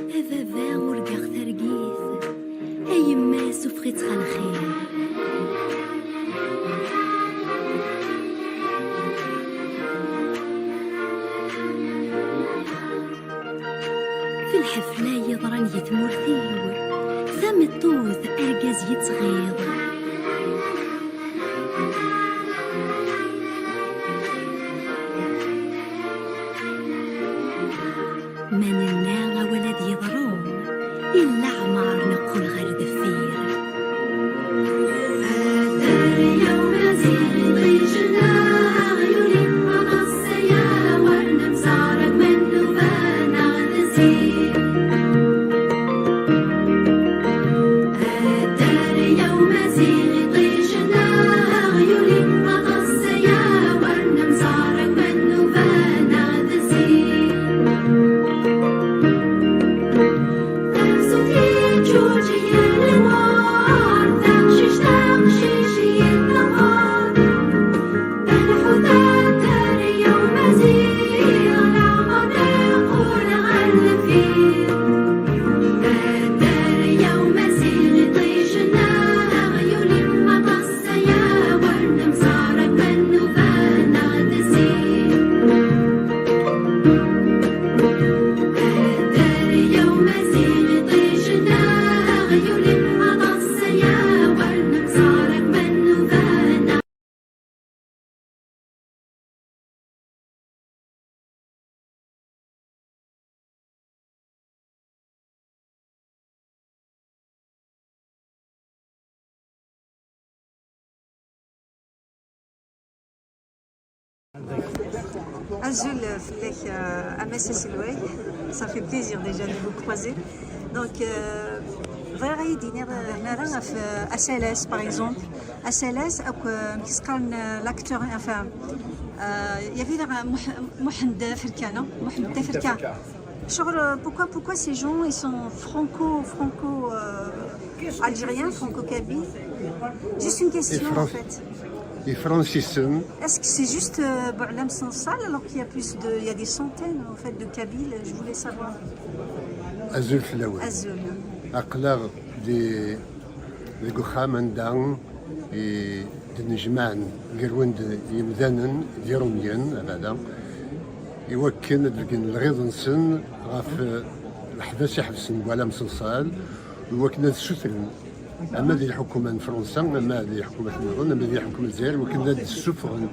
بابا ورقاغ ترقيث أيما سفغت الخير. في الحفلة يضرن يتمرثيو ثم الطوث أرقاز يتغيظ. من الناغ ولد يضرون إلا عمار نقول غير دفير. هذا اليوم زين ضيجنا عيوني ونصيا ورنا مسارك من نوفانا نزيد. هذا اليوم زين ضيجنا عيوني ونصيا ورنا مسارك من نوفانا نزيد. Azul Flech à Metz-Silway, ça fait plaisir déjà de vous croiser. Donc, vraiment, dîner à Céleste par exemple. À Céleste, l'acteur, enfin, il y avait Mohamed Ferkana. Pourquoi ces gens ils sont franco-algériens, franco-kabyles? Juste une question en fait. Et francissent. Est-ce que c'est juste Boualem Sansal alors qu'il y a il y a des centaines en fait de Kabyles? Je voulais savoir. Azul Flaoui. Azul. أقلار دي الجخامن دان دنجمان قروند يمدانن ديروميان هذا يوكن الغيظ نسن غاف الحداث يحبسن بوالام صنصال وكنا السفرن اما ديال الحكومه فرنسا اما ديال الحكومه المغرب اما ديال الحكومه الجزائر وكنا السفرن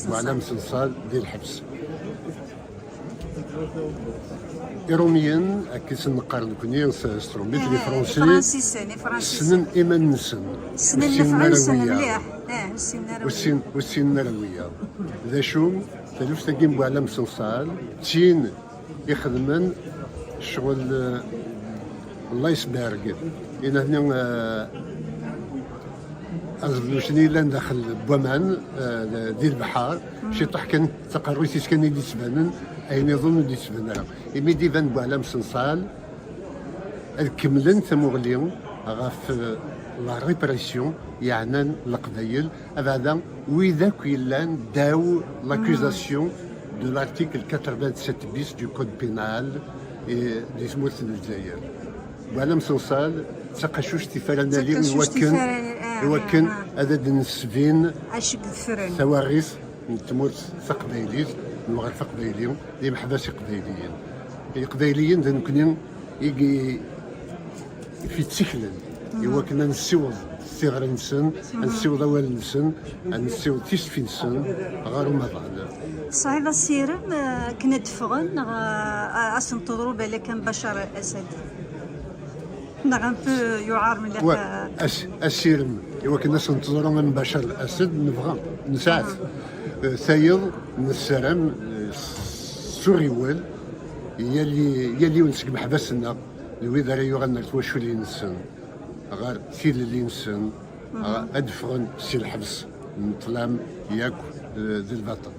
بوالام صنصال ديال الحبس إيروميان كيس نقارن كوني سترومبيت لي فرونسي سنن إيمان نسن والسن النروية ذا شو تلوث تاكين بوعلم صنصال تين يخدمن شغل الله يسبارك إن هنا أزلوشني لان داخل بومان ديال البحر شي طح كان تقرويتي كان يدي تبانن أين يظن يدي تبان إمي ديفان بوعلم صنصال الكملن ثمغليون غاف لا ريبريسيون يعني القبايل هذا وإذا كيلان داو لاكوزاسيون دو لارتيكل 87 بيس دو كود بينال دي سموث الجزائر بوعلم صنصال تقشوش تفرنا لي يوكن هذا النسفين ثواريث تموت ثقبايليت المغرب قبايليين اللي محباس قبايليين القبايليين يمكن يجي في تسكلن يوكن نسيوض الصغر نسن نسيوض اول نسن نسيوض تيسفين نسن غير رمضان صحيح السيرم كنا دفغن اسنتظروا بالك كان بشار الاسد نغ بو يعار من السيرم يوكن الناس ننتظروا من بشار الاسد نبغى نساعد سايض نسرم سوريول يلي ونسك محبسنا لويذا راه يغنى توشو لي نسن غير كيل اللي نسن ادفغن سي الحبس نطلام ياك ذي البطل